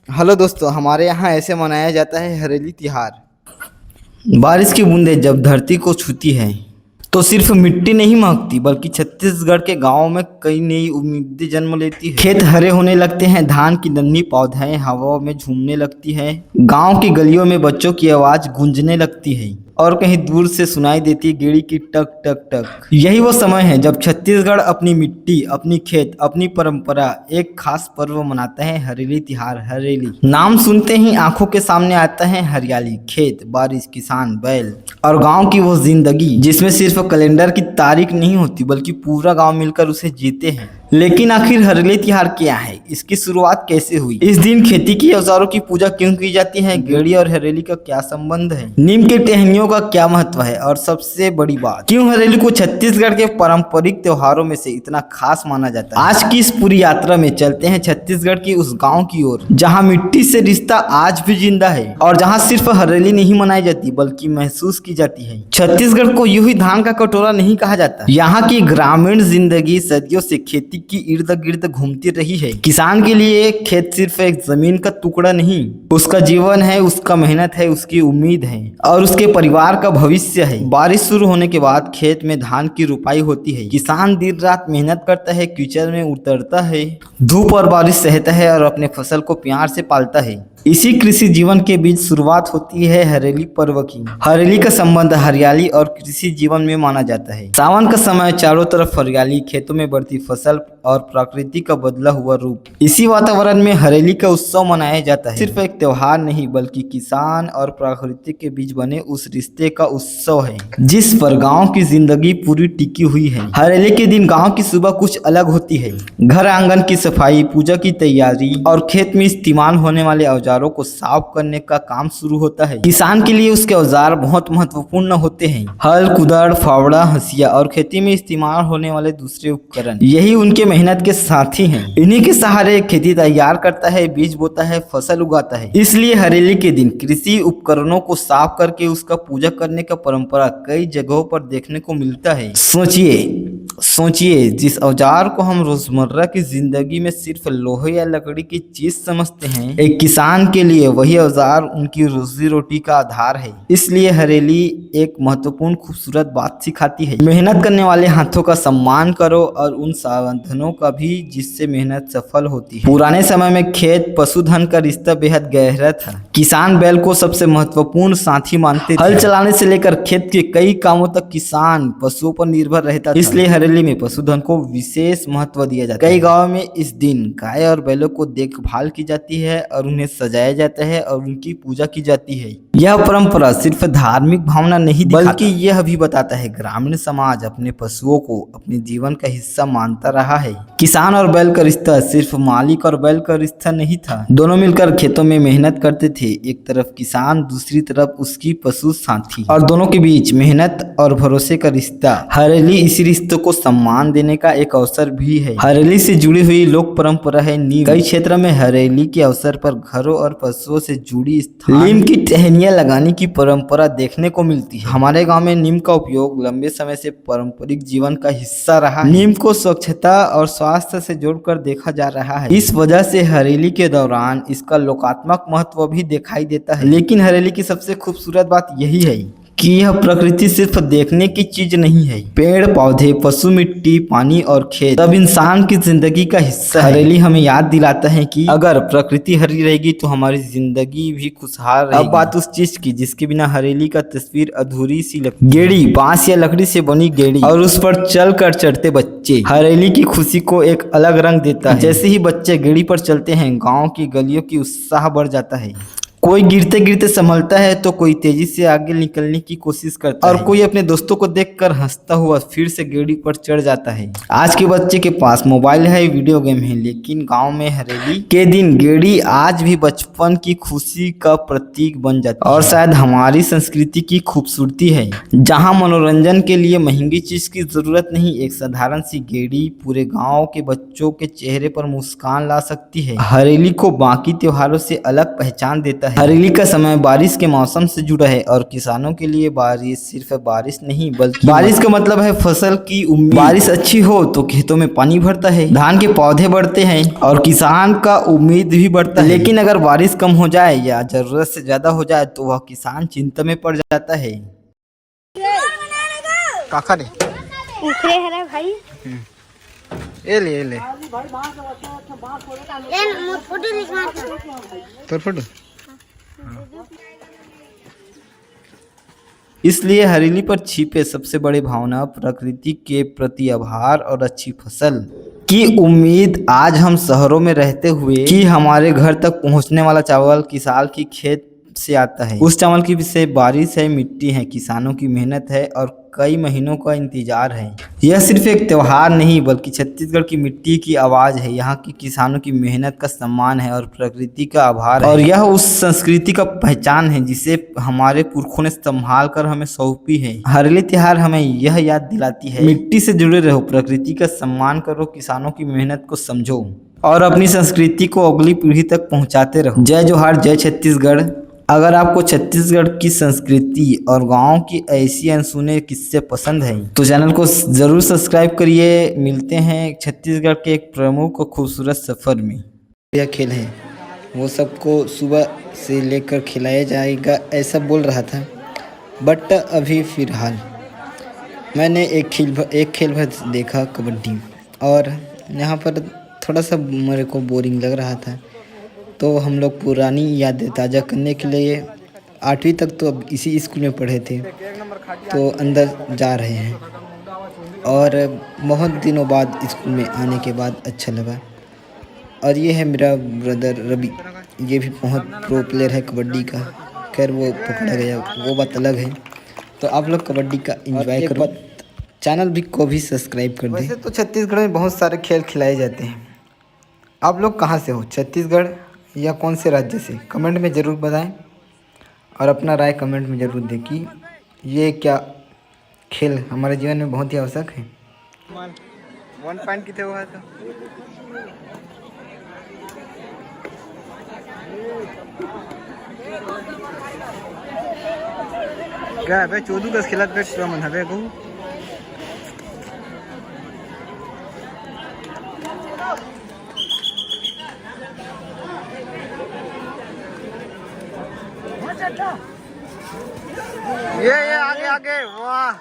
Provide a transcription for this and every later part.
Hello दोस्तों, हमारे यहाँ ऐसे मनाया जाता है हरेली त्योहार। बारिश की बूंदें जब धरती को छूती हैं तो सिर्फ मिट्टी नहीं महकती बल्कि छत्तीसगढ़ के गांवों में कई नई उम्मीदें जन्म लेती है। खेत हरे होने लगते हैं, धान की नन्ही पौधाएं हवा में झूमने लगती हैं, गांव की गलियों में बच्चों की आवाज गूंजने लगती है और कहीं दूर से सुनाई देती है गेड़ी की टक टक टक। यही वो समय है जब छत्तीसगढ़ अपनी मिट्टी, अपनी खेत, अपनी परंपरा एक खास पर्व मनाता है, हरेली त्योहार। हरेली नाम सुनते ही आंखों के सामने आता है हरियाली, खेत, बारिश, किसान, बैल और गांव की वो जिंदगी जिसमें सिर्फ कैलेंडर की तारीख नहीं होती बल्कि पूरा गांव मिलकर उसे जीते हैं। लेकिन आखिर हरेली त्योहार क्या है, इसकी शुरुआत कैसे हुई, इस दिन खेती की औजारों की पूजा क्यों की जाती है, गेड़ी और हरेली का क्या संबंध है, नीम के टहनियों का क्या महत्व है और सबसे बड़ी बात, क्यों हरेली को छत्तीसगढ़ के पारंपरिक त्योहारों में से इतना खास माना जाता है। आज की इस पूरी यात्रा में चलते हैं छत्तीसगढ़ की उस गाँव की ओर जहाँ मिट्टी से रिश्ता आज भी जिंदा है और जहाँ सिर्फ हरेली नहीं मनाई जाती बल्कि महसूस की जाती है। छत्तीसगढ़ को यूं ही धान का कटोरा नहीं कहा जाता। यहाँ की ग्रामीण जिंदगी सदियों से खेती की इर्द गिर्द घूमती रही है। किसान के लिए खेत सिर्फ एक जमीन का टुकड़ा नहीं, उसका जीवन है, उसका मेहनत है, उसकी उम्मीद है और उसके परिवार का भविष्य है। बारिश शुरू होने के बाद खेत में धान की रुपाई होती है। किसान दिन रात मेहनत करता है, कीचड़ में उतरता है, धूप और बारिश सहता है और अपने फसल को प्यार से पालता है। इसी कृषि जीवन के बीच शुरुआत होती है हरेली पर्व की। हरेली का संबंध हरियाली और कृषि जीवन में माना जाता है। सावन का समय, चारों तरफ हरियाली, खेतों में बढ़ती फसल और प्रकृति का बदला हुआ रूप। इसी वातावरण में हरेली का उत्सव मनाया जाता है। सिर्फ एक त्योहार नहीं बल्कि किसान और प्रकृति के बीच बने उस रिश्ते का उत्सव है जिस पर गाँव की जिंदगी पूरी टिकी हुई है। हरेली के दिन गाँव की सुबह कुछ अलग होती है। घर आंगन की सफाई, पूजा की तैयारी और खेत में इस्तेमाल होने वाले औजारों को साफ करने का काम शुरू होता है। किसान के लिए उसके औजार बहुत महत्वपूर्ण होते हैं। हल, कुदार, फावड़ा, हंसिया और खेती में इस्तेमाल होने वाले दूसरे उपकरण, यही उनके मेहनत के साथी हैं। इन्हीं के सहारे खेती तैयार करता है, बीज बोता है, फसल उगाता है। इसलिए हरेली के दिन कृषि उपकरणों को साफ करके उसका पूजा करने का परंपरा कई जगहों पर देखने को मिलता है। सोचिए जिस औजार को हम रोजमर्रा की जिंदगी में सिर्फ लोहे या लकड़ी की चीज समझते हैं, एक किसान के लिए वही औजार उनकी रोजी रोटी का आधार है। इसलिए हरेली एक महत्वपूर्ण खूबसूरत बात सिखाती है, मेहनत करने वाले हाथों का सम्मान करो और उन साधनों का भी जिससे मेहनत सफल होती है। पुराने समय में खेत पशुधन का रिश्ता बेहद गहरा था। किसान बैल को सबसे महत्वपूर्ण साथी मानते थे। हल चलाने से लेकर खेत के कई कामों तक किसान पशुओं पर निर्भर रहता था। इसलिए हरेली में पशुधन को विशेष महत्व दिया जाता है। कई गाँव में इस दिन गाय और बैलों को देखभाल की जाती है और उन्हें सजाया जाता है और उनकी पूजा की जाती है। यह परंपरा सिर्फ धार्मिक भावना नहीं बल्कि यह भी बताता है ग्रामीण समाज अपने पशुओं को अपने जीवन का हिस्सा मानता रहा है। किसान और बैल का रिश्ता सिर्फ मालिक और बैल का रिश्ता नहीं था, दोनों मिलकर खेतों में मेहनत करते थे। एक तरफ किसान, दूसरी तरफ उसकी पशु साथी और दोनों के बीच मेहनत और भरोसे का रिश्ता। हरेली इसी रिश्तों को सम्मान देने का एक अवसर भी है। हरेली से जुड़ी हुई लोक परंपरा है नीम। कई क्षेत्रों में हरेली के अवसर पर घरों और पशुओं से जुड़ी नीम की टहनियां लगाने की परंपरा देखने को मिलती है। हमारे गांव में नीम का उपयोग लंबे समय से पारंपरिक जीवन का हिस्सा रहा है। नीम को स्वच्छता और स्वास्थ्य से जोड़कर देखा जा रहा है। इस वजह से हरेली के दौरान इसका लोकात्मक महत्व भी दिखाई देता है। लेकिन हरेली की सबसे खूबसूरत बात यही है कि यह प्रकृति सिर्फ देखने की चीज नहीं है। पेड़ पौधे, पशु, मिट्टी, पानी और खेत सब इंसान की जिंदगी का हिस्सा है। हरेली हमें याद दिलाता है कि अगर प्रकृति हरी रहेगी तो हमारी जिंदगी भी खुशहाल रहेगी। अब बात उस चीज की जिसके बिना हरेली का तस्वीर अधूरी सी लगती है। गेड़ी, बांस या लकड़ी से बनी गेड़ी और उस पर चल कर चढ़ते बच्चे हरेली की खुशी को एक अलग रंग देता है। जैसे ही बच्चे गेड़ी पर चलते हैं, गाँव की गलियों की उत्साह बढ़ जाता है। कोई गिरते गिरते संभलता है तो कोई तेजी से आगे निकलने की कोशिश करता है और कोई अपने दोस्तों को देखकर हंसता हुआ फिर से गेड़ी पर चढ़ जाता है। आज के बच्चे के पास मोबाइल है, वीडियो गेम है, लेकिन गांव में हरेली के दिन गेड़ी आज भी बचपन की खुशी का प्रतीक बन जाती है। और शायद हमारी संस्कृति की खूबसूरती है, जहाँ मनोरंजन के लिए महंगी चीज की जरूरत नहीं, एक साधारण सी गेड़ी पूरे गाँव के बच्चों के चेहरे पर मुस्कान ला सकती है। हरेली को बाकी त्योहारों से अलग पहचान देता है। जाता है। हरेली का समय बारिश के मौसम से जुड़ा है और किसानों के लिए बारिश सिर्फ बारिश नहीं बल्कि बारिश का मतलब है फसल की उम्मीद। बारिश अच्छी हो तो खेतों में पानी भरता है, धान के पौधे बढ़ते हैं और किसान का उम्मीद भी बढ़ता है। लेकिन अगर बारिश कम हो जाए या जरूरत से ज्यादा हो जाए तो वह किसान चिंता में पड़ जाता है। काका ने उखरे है भाई ए ले ले फोटो दिखा तोर फोटो। इसलिए हरेली पर छिपे सबसे बड़ी भावना प्रकृति के प्रति आभार और अच्छी फसल की उम्मीद। आज हम शहरों में रहते हुए कि हमारे घर तक पहुंचने वाला चावल किसान की खेत से आता है, उस चावल की से बारिश है, मिट्टी है, किसानों की मेहनत है और कई महीनों का इंतजार है। यह सिर्फ एक त्योहार नहीं बल्कि छत्तीसगढ़ की मिट्टी की आवाज है, यहाँ की किसानों की मेहनत का सम्मान है और प्रकृति का आभार है। और यह उस संस्कृति का पहचान है जिसे हमारे पुरखों ने संभाल कर हमें सौंपी है। हरेली त्योहार हमें यह याद दिलाती है, मिट्टी से जुड़े रहो, प्रकृति का सम्मान करो, किसानों की मेहनत को समझो और अपनी संस्कृति को अगली पीढ़ी तक पहुंचाते रहो। जय जोहार, जय छत्तीसगढ़। अगर आपको छत्तीसगढ़ की संस्कृति और गांव की ऐसी अनसुने किस्से पसंद हैं तो चैनल को जरूर सब्सक्राइब करिए। मिलते हैं छत्तीसगढ़ के एक प्रमुख और खूबसूरत सफर में। यह खेल है वो सबको सुबह से लेकर खिलाया जाएगा ऐसा बोल रहा था, बट अभी फिलहाल मैंने एक खेल भर देखा कबड्डी, और यहाँ पर थोड़ा सा मेरे को बोरिंग लग रहा था तो हम लोग पुरानी यादें ताज़ा करने के लिए 8वीं तक तो अब इसी स्कूल में पढ़े थे तो अंदर जा रहे हैं और बहुत दिनों बाद स्कूल में आने के बाद अच्छा लगा। और ये है मेरा ब्रदर रवि, ये भी बहुत प्रो प्लेयर है कबड्डी का। खैर वो पकड़ा गया वो बात अलग है। तो आप लोग कबड्डी का एंजॉय करो, चैनल भी को भी सब्सक्राइब कर दें। वैसे तो छत्तीसगढ़ में बहुत सारे खेल खिलाए जाते हैं। आप लोग कहाँ से हो, छत्तीसगढ़ या कौन से राज्य से? कमेंट में ज़रूर बताएं और अपना राय कमेंट में ज़रूर दें कि ये क्या खेल हमारे जीवन में बहुत ही आवश्यक है। 1 पॉइंट कितने हुआ था? क्या है 14 का खिलाफ पे मन है को ये आगे आगे, वाह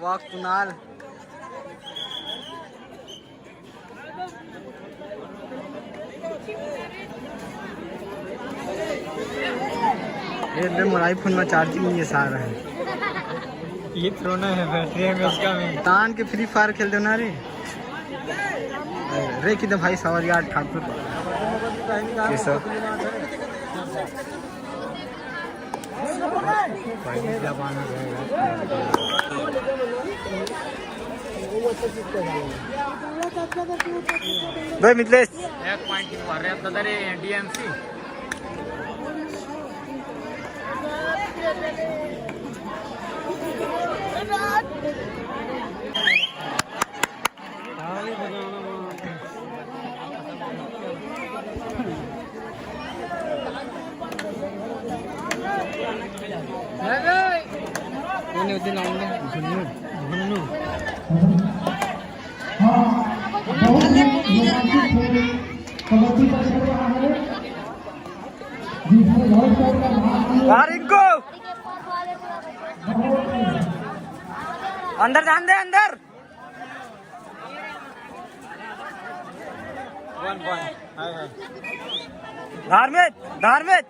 वाह कुणाल। ये मेरा आईफोन में चार्जिंग नहीं है सारा है, ये थ्रोना है बैटरी में इसका में तान के फ्री फायर खेल दो ना रे। रे किधर भाई सवार यार ठाकुर कैसा भाई मिथलेश 1 पॉइंट की मार रहे हैं दादा रे डीएमसी। अंदर जान दे अंदर। 1 पॉइंट धार्मिक धार्मिक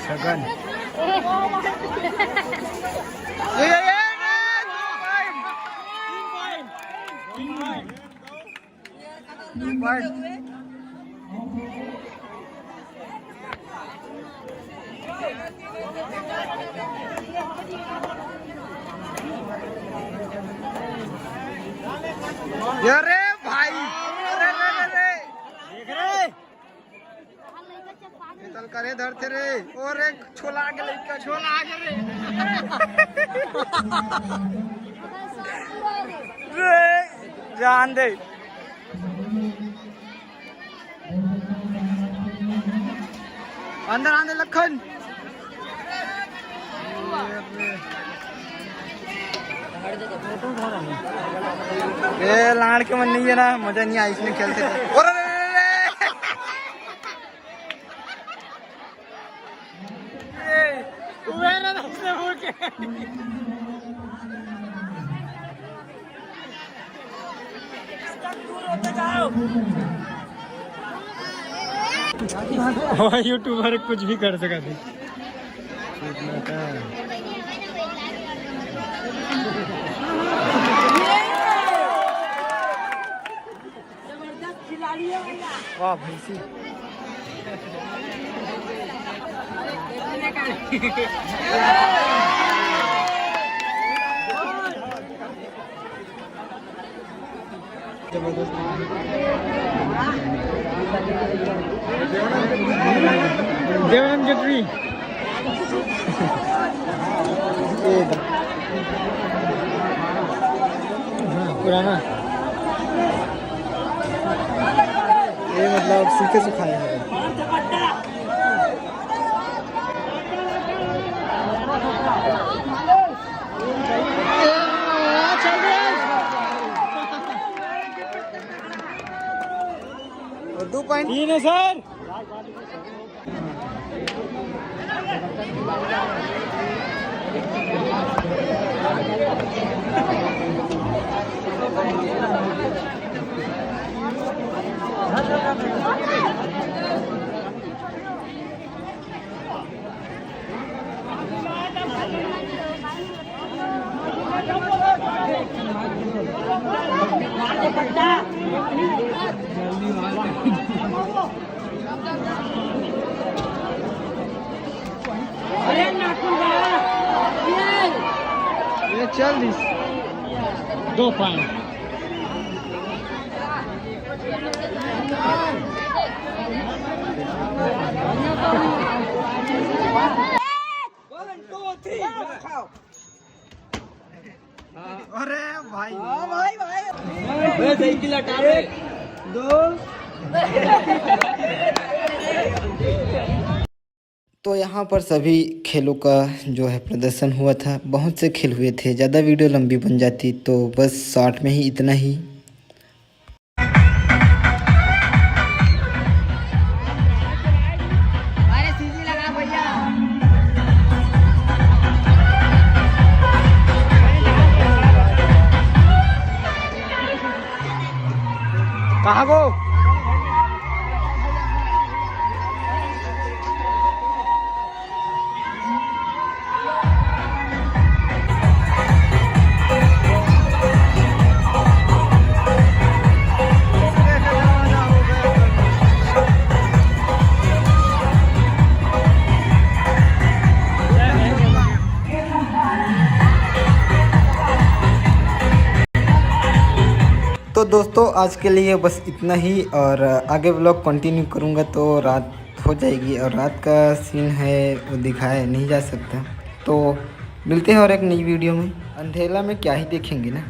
शगन अरे भाई, अरे करे धरते रे और एक छोला आगे लइका छोला आगे रे जान दे अंदर आने लखन ये लाड़ के मन नहीं है ना मजा नहीं आई इसमें खेलते थे और यूट्यूबर कुछ भी कर सकते वाह भैंसी देवानंद गढ़वी पुराना ये मतलब सीखे सिखाए हैं और 2 पॉइंट 3 है सर ये चल दिस 2 पॉइंट अरे भाई साइकिल हटा दे 2 तो यहाँ पर सभी खेलों का जो है प्रदर्शन हुआ था। बहुत से खेल हुए थे, ज़्यादा वीडियो लंबी बन जाती तो बस शॉर्ट में ही इतना ही। कहाँ गो तो दोस्तों आज के लिए बस इतना ही, और आगे व्लॉग कंटिन्यू करूँगा तो रात हो जाएगी और रात का सीन है वो दिखाया नहीं जा सकता। तो मिलते हैं और एक नई वीडियो में। अंधेरा में क्या ही देखेंगे ना।